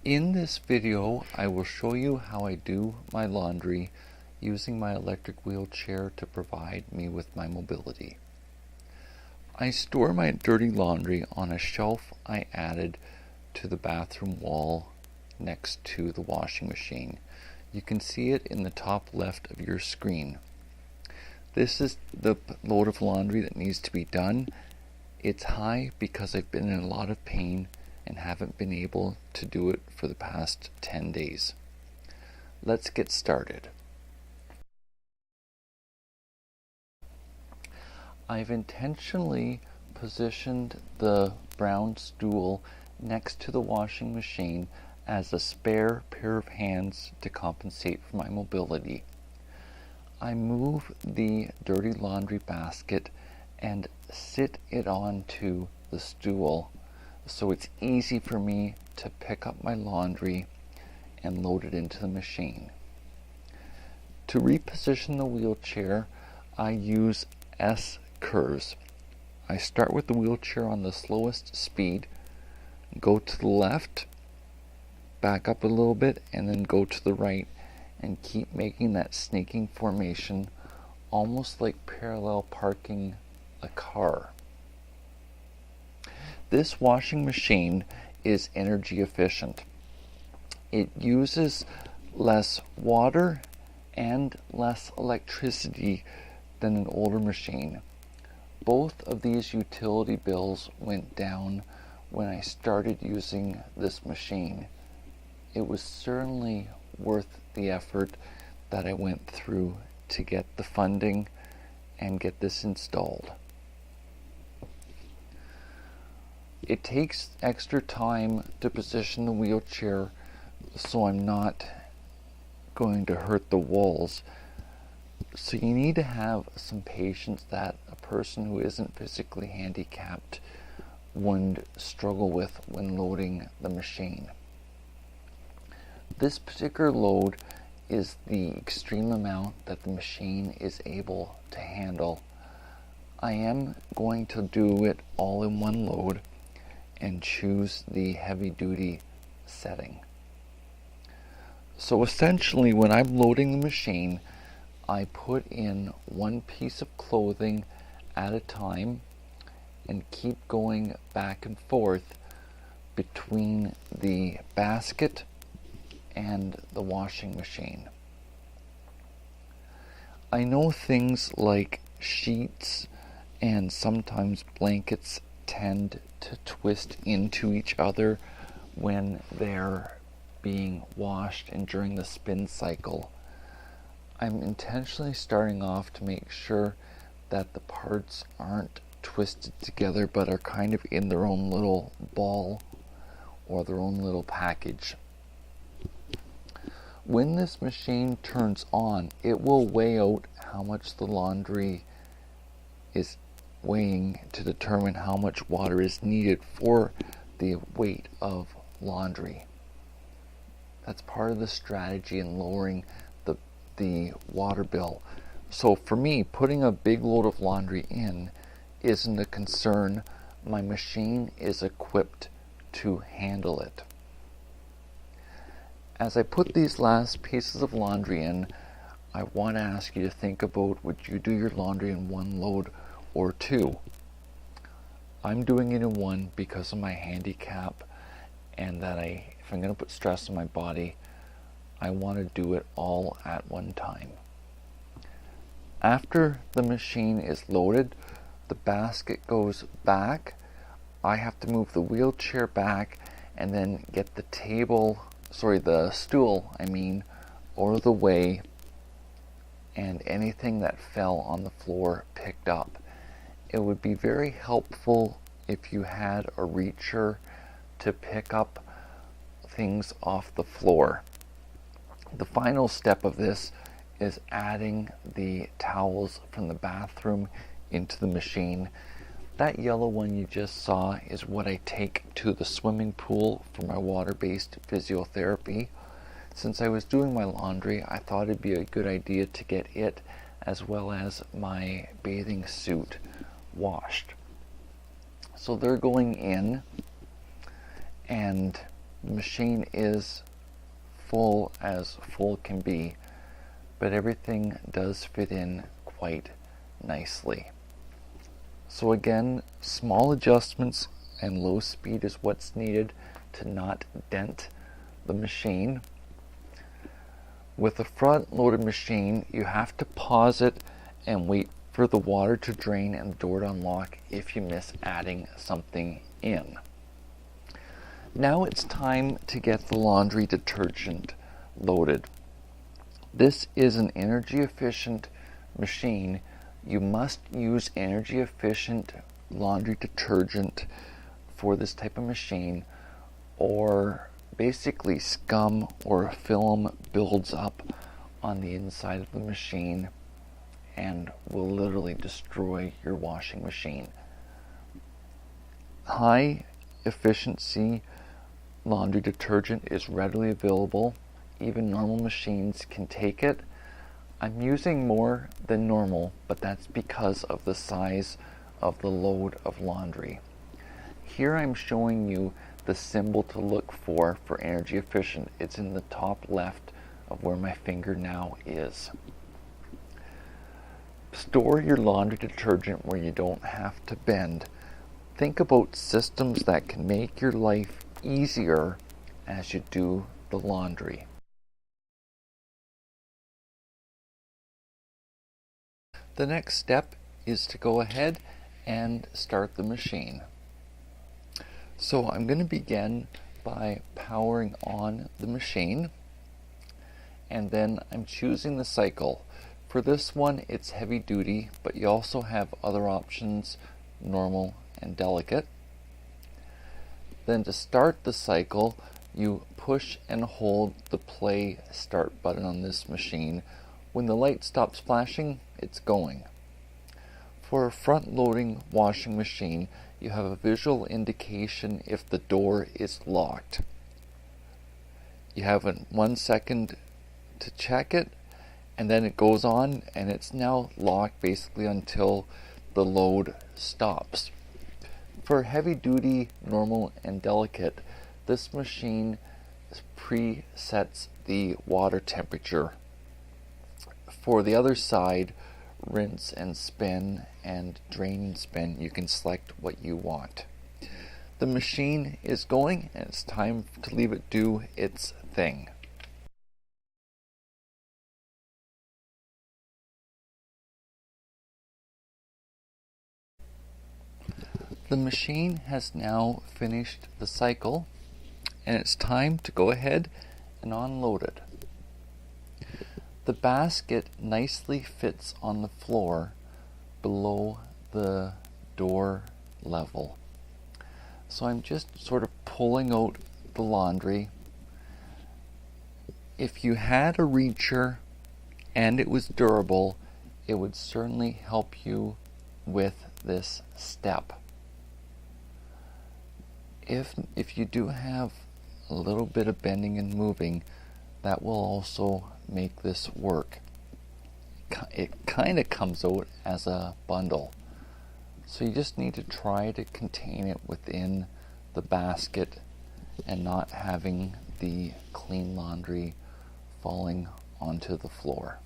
In this video, I will show you how I do my laundry using my electric wheelchair to provide me with my mobility. I store my dirty laundry on a shelf I added to the bathroom wall next to the washing machine. You can see it in the top left of your screen. This is the load of laundry that needs to be done. It's high because I've been in a lot of pain and haven't been able to do it for the past 10 days. Let's get started. I've intentionally positioned the brown stool next to the washing machine as a spare pair of hands to compensate for my mobility. I move the dirty laundry basket and sit it onto the stool so it's easy for me to pick up my laundry and load it into the machine. To reposition the wheelchair, I use S curves. I start with the wheelchair on the slowest speed, go to the left, back up a little bit, and then go to the right, and keep making that snaking formation, almost like parallel parking a car. This washing machine is energy efficient. It uses less water and less electricity than an older machine. Both of these utility bills went down when I started using this machine. It was certainly worth the effort that I went through to get the funding and get this installed. It takes extra time to position the wheelchair so I'm not going to hurt the walls. So you need to have some patience that a person who isn't physically handicapped would struggle with when loading the machine. This particular load is the extreme amount that the machine is able to handle. I am going to do it all in one load and choose the heavy duty setting. So essentially, when I'm loading the machine, I put in one piece of clothing at a time and keep going back and forth between the basket and the washing machine. I know things like sheets and sometimes blankets tend to twist into each other when they're being washed and during the spin cycle. I'm intentionally starting off to make sure that the parts aren't twisted together but are kind of in their own little ball or their own little package. When this machine turns on, it will weigh out how much the laundry is weighing to determine how much water is needed for the weight of laundry. That's part of the strategy in lowering the water bill. So for me, putting a big load of laundry in isn't a concern. My machine is equipped to handle it. As I put these last pieces of laundry in, I want to ask you to think about, would you do your laundry in one load or two? I'm doing it in one because of my handicap, and that if I'm going to put stress on my body, I want to do it all at one time. After the machine is loaded, the basket goes back. I have to move the wheelchair back and then get the stool, out of the way, and anything that fell on the floor picked up. It would be very helpful if you had a reacher to pick up things off the floor. The final step of this is adding the towels from the bathroom into the machine. That yellow one you just saw is what I take to the swimming pool for my water-based physiotherapy. Since I was doing my laundry, I thought it'd be a good idea to get it as well as my bathing suit washed. So they're going in, and The machine is full as full can be, but everything does fit in quite nicely. So again, small adjustments and low speed is what's needed to not dent the machine. With a front-loaded machine, you have to pause it and wait for the water to drain and the door to unlock if you miss adding something in. Now it's time to get the laundry detergent loaded. This is an energy efficient machine. You must use energy efficient laundry detergent for this type of machine, or basically scum or film builds up on the inside of the machine and will literally destroy your washing machine. High efficiency laundry detergent is readily available. Even normal machines can take it. I'm using more than normal, but that's because of the size of the load of laundry. Here I'm showing you the symbol to look for energy efficient. It's in the top left of where my finger now is. Store your laundry detergent where you don't have to bend. Think about systems that can make your life easier as you do the laundry. The next step is to go ahead and start the machine. So I'm going to begin by powering on the machine, and then I'm choosing the cycle. For this one it's heavy duty, but you also have other options, normal and delicate. Then to start the cycle, you push and hold the play start button on this machine. When the light stops flashing, it's going. For a front-loading washing machine, you have a visual indication if the door is locked. You have 1 second to check it, and then it goes on, and it's now locked basically until the load stops. For heavy duty, normal, and delicate, this machine presets the water temperature. For the other side, rinse and spin and drain and spin, you can select what you want. The machine is going, and it's time to leave it do its thing. The machine has now finished the cycle, and it's time to go ahead and unload it. The basket nicely fits on the floor below the door level. So I'm just sort of pulling out the laundry. If you had a reacher and it was durable, it would certainly help you with this step. If you do have a little bit of bending and moving, that will also make this work. It kind of comes out as a bundle. So you just need to try to contain it within the basket and not having the clean laundry falling onto the floor.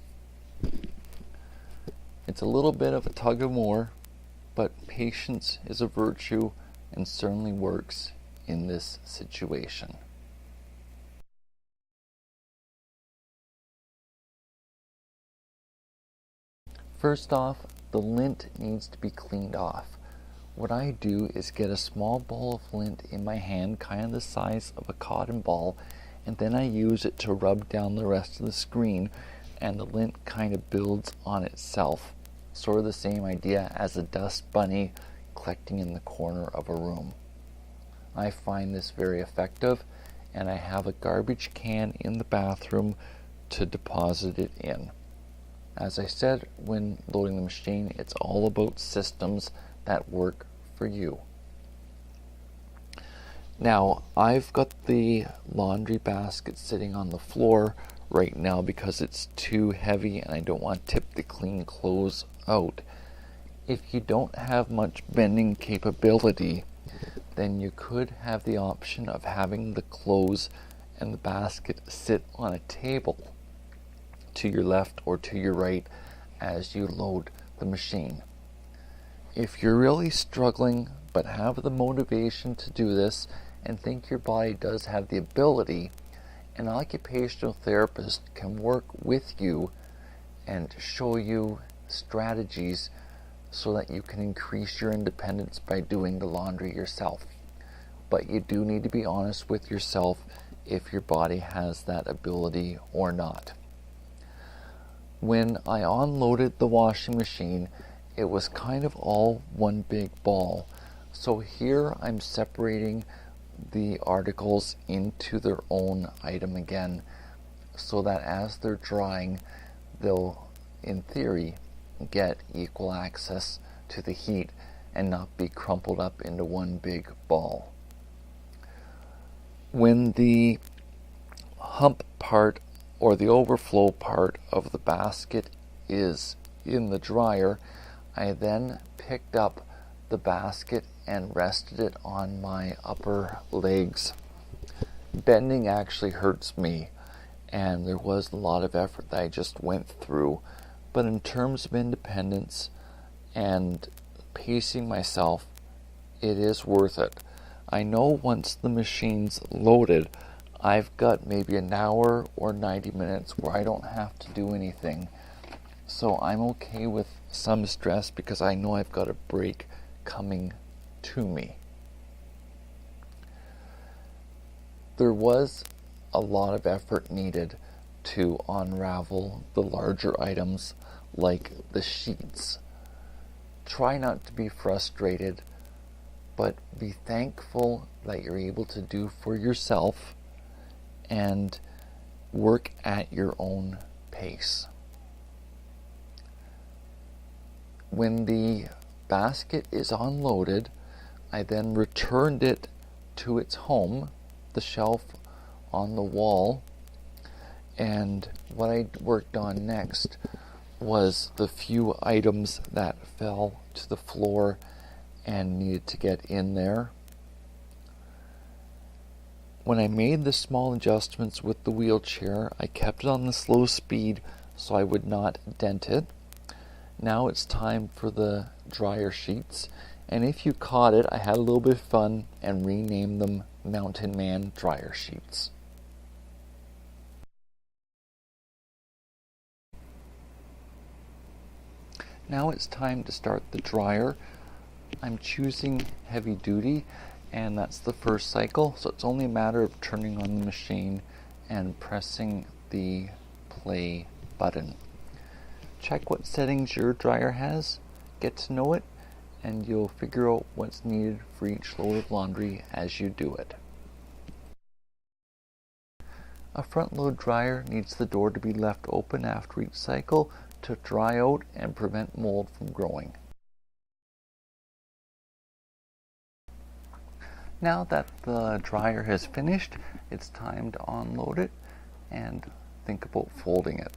It's a little bit of a tug of war, but patience is a virtue and certainly works in this situation. First off, the lint needs to be cleaned off. What I do is get a small ball of lint in my hand, kind of the size of a cotton ball, and then I use it to rub down the rest of the screen, and the lint kind of builds on itself. Sort of the same idea as a dust bunny collecting in the corner of a room. I find this very effective, and I have a garbage can in the bathroom to deposit it in. As I said when loading the machine, it's all about systems that work for you. Now, I've got the laundry basket sitting on the floor right now because it's too heavy and I don't want to tip the clean clothes out. If you don't have much bending capability, then you could have the option of having the clothes and the basket sit on a table to your left or to your right as you load the machine. If you're really struggling but have the motivation to do this and think your body does have the ability, an occupational therapist can work with you and show you strategies so that you can increase your independence by doing the laundry yourself. But you do need to be honest with yourself if your body has that ability or not. When I unloaded the washing machine, it was kind of all one big ball. So here I'm separating the articles into their own item again, so that as they're drying, they'll, in theory, get equal access to the heat and not be crumpled up into one big ball. When the hump part or the overflow part of the basket is in the dryer, I then picked up the basket and rested it on my upper legs. Bending actually hurts me, and there was a lot of effort that I just went through. But in terms of independence and pacing myself, it is worth it. I know once the machine's loaded, I've got maybe an hour or 90 minutes where I don't have to do anything. So I'm okay with some stress because I know I've got a break coming to me. There was a lot of effort needed to unravel the larger items like the sheets. Try not to be frustrated, but be thankful that you're able to do for yourself and work at your own pace. When the basket is unloaded, I then returned it to its home, the shelf on the wall, and what I worked on next was the few items that fell to the floor and needed to get in there. When I made the small adjustments with the wheelchair, I kept it on the slow speed so I would not dent it. Now it's time for the dryer sheets, and if you caught it, I had a little bit of fun and renamed them Mountain Man dryer sheets. Now it's time to start the dryer. I'm choosing heavy duty, and that's the first cycle, so it's only a matter of turning on the machine and pressing the play button. Check what settings your dryer has, get to know it, and you'll figure out what's needed for each load of laundry as you do it. A front load dryer needs the door to be left open after each cycle to dry out and prevent mold from growing. Now that the dryer has finished, it's time to unload it and think about folding it.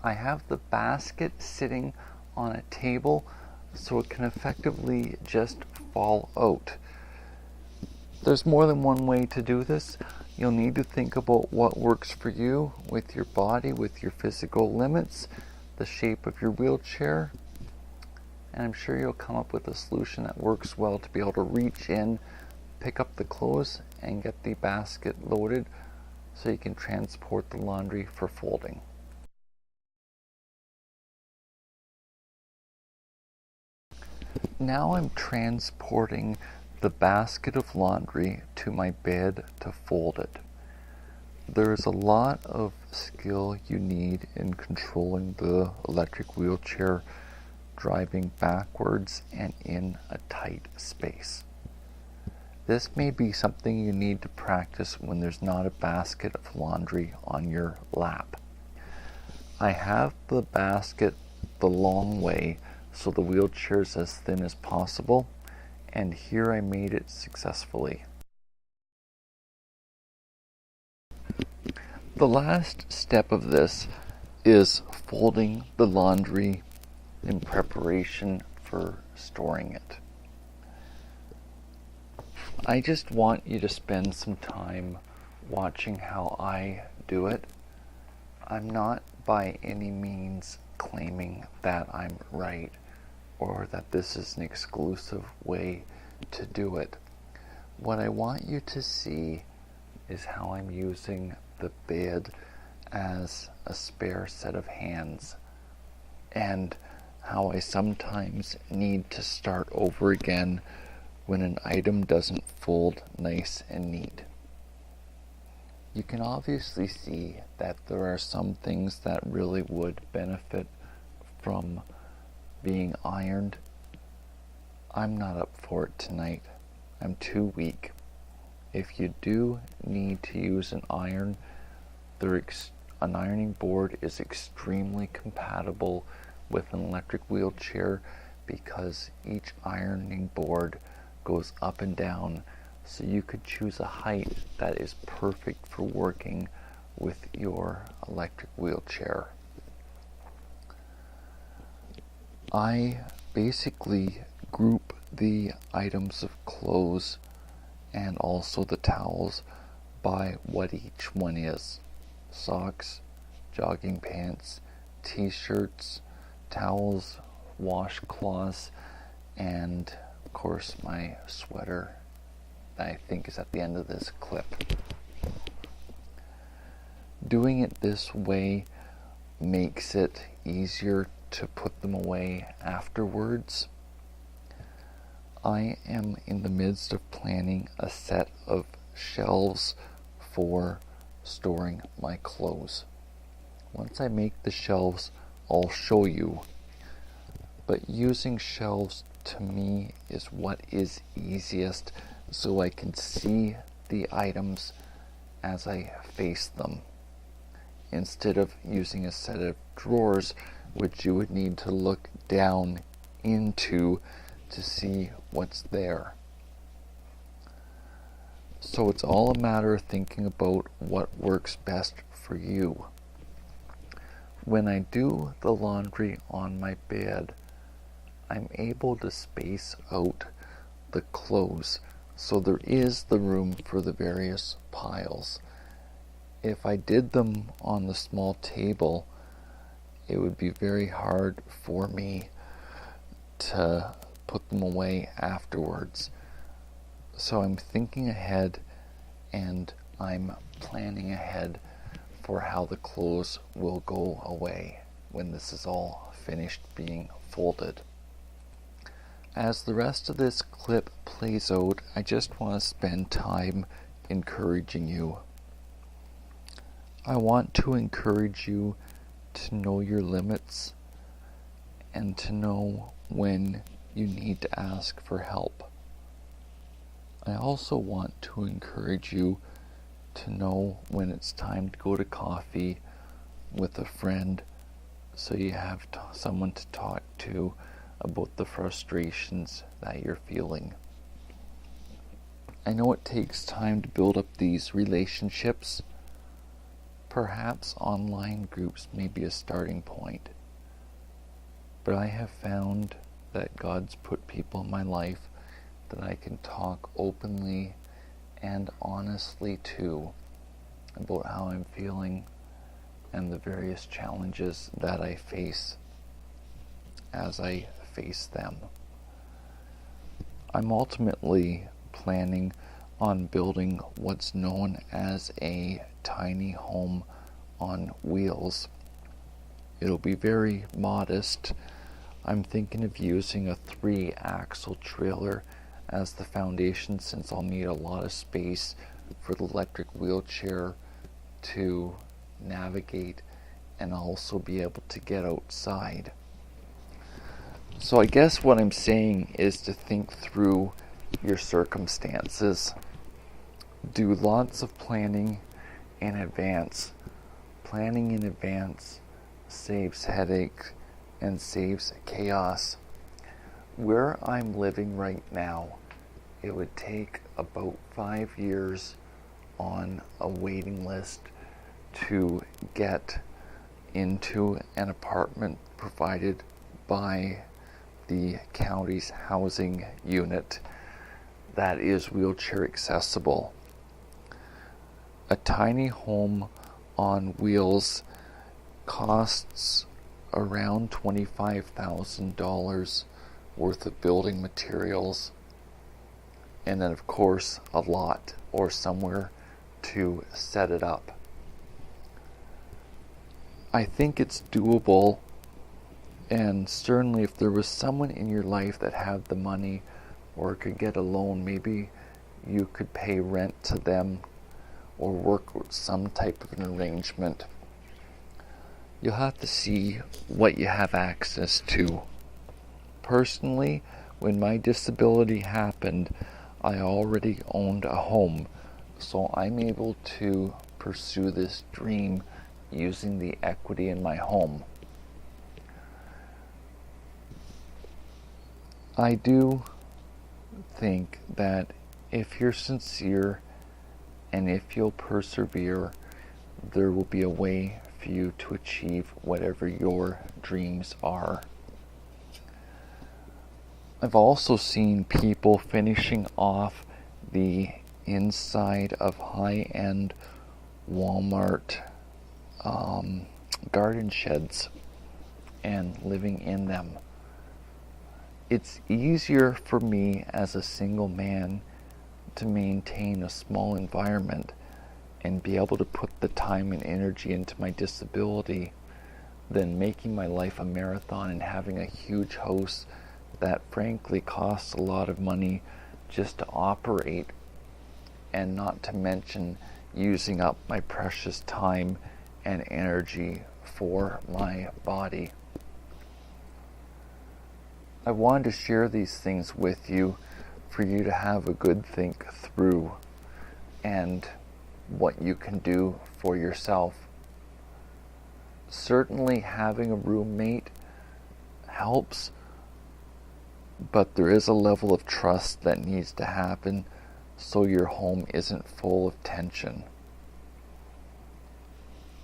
I have the basket sitting on a table so it can effectively just fall out. There's more than one way to do this. You'll need to think about what works for you with your body, with your physical limits, the shape of your wheelchair, and I'm sure you'll come up with a solution that works well to be able to reach in, pick up the clothes, and get the basket loaded so you can transport the laundry for folding. Now I'm transporting the basket of laundry to my bed to fold it. There's a lot of skill you need in controlling the electric wheelchair, driving backwards and in a tight space. This may be something you need to practice when there's not a basket of laundry on your lap. I have the basket the long way so the wheelchair is as thin as possible, and here I made it successfully. The last step of this is folding the laundry in preparation for storing it. I just want you to spend some time watching how I do it. I'm not by any means claiming that I'm right or that this is an exclusive way to do it. What I want you to see is how I'm using the bed as a spare set of hands, and how I sometimes need to start over again when an item doesn't fold nice and neat. You can obviously see that there are some things that really would benefit from being ironed. I'm not up for it tonight. I'm too weak. If you do need to use an iron, an ironing board is extremely compatible with an electric wheelchair because each ironing board goes up and down, so you could choose a height that is perfect for working with your electric wheelchair. I basically group the items of clothes and also the towels by what each one is. Socks, jogging pants, t-shirts, towels, washcloths, and of course my sweater that I think is at the end of this clip. Doing it this way makes it easier to put them away afterwards. I am in the midst of planning a set of shelves for storing my clothes. Once I make the shelves, I'll show you. But using shelves to me is what is easiest, so I can see the items as I face them, instead of using a set of drawers which you would need to look down into to see what's there. So it's all a matter of thinking about what works best for you. When I do the laundry on my bed, I'm able to space out the clothes so there is the room for the various piles. If I did them on the small table, it would be very hard for me to put them away afterwards. So I'm thinking ahead and I'm planning ahead for how the clothes will go away when this is all finished being folded. As the rest of this clip plays out, I just want to spend time encouraging you. I want to encourage you to know your limits and to know when you need to ask for help. I also want to encourage you to know when it's time to go to coffee with a friend, so you have someone to talk to about the frustrations that you're feeling. I know it takes time to build up these relationships. Perhaps online groups may be a starting point, but I have found that God's put people in my life that I can talk openly and honestly to about how I'm feeling and the various challenges that I face as I face them. I'm ultimately planning on building what's known as a tiny home on wheels. It'll be very modest. I'm thinking of using a 3-axle trailer as the foundation, since I'll need a lot of space for the electric wheelchair to navigate and also be able to get outside. So I guess what I'm saying is to think through your circumstances. Do lots of planning in advance. Planning in advance saves headache and saves chaos. Where I'm living right now, it would take about 5 years on a waiting list to get into an apartment provided by the county's housing unit. that is wheelchair accessible. A tiny home on wheels costs around $25,000 worth of building materials, and then of course a lot or somewhere to set it up. I think it's doable, and certainly if there was someone in your life that had the money or could get a loan, maybe you could pay rent to them or work with some type of an arrangement. You'll have to see what you have access to. Personally, when my disability happened, I already owned a home, so I'm able to pursue this dream using the equity in my home. I do think that if you're sincere and if you'll persevere, there will be a way for you to achieve whatever your dreams are. I've also seen people finishing off the inside of high-end Walmart garden sheds and living in them. It's easier for me as a single man to maintain a small environment and be able to put the time and energy into my disability than making my life a marathon and having a huge house that frankly costs a lot of money just to operate, and not to mention using up my precious time and energy for my body. I wanted to share these things with you for you to have a good think through and what you can do for yourself. Certainly having a roommate helps, but there is a level of trust that needs to happen so your home isn't full of tension.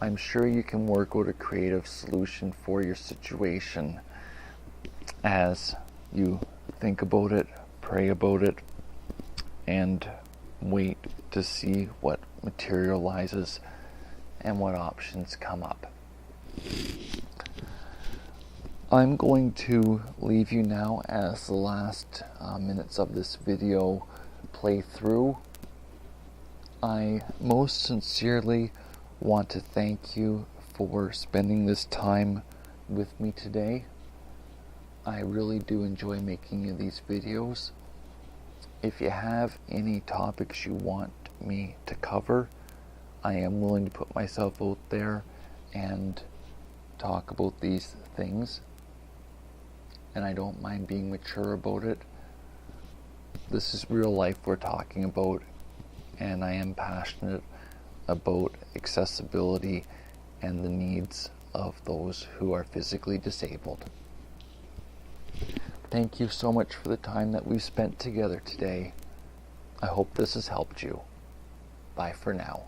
I'm sure you can work out a creative solution for your situation as you think about it, pray about it, and wait to see what materializes and what options come up. I'm going to leave you now as the last minutes of this video play through. I most sincerely want to thank you for spending this time with me today. I really do enjoy making these videos. If you have any topics you want me to cover, I am willing to put myself out there and talk about these things, and I don't mind being mature about it. This is real life we're talking about, and I am passionate about accessibility and the needs of those who are physically disabled. Thank you so much for the time that we've spent together today. I hope this has helped you. Bye for now.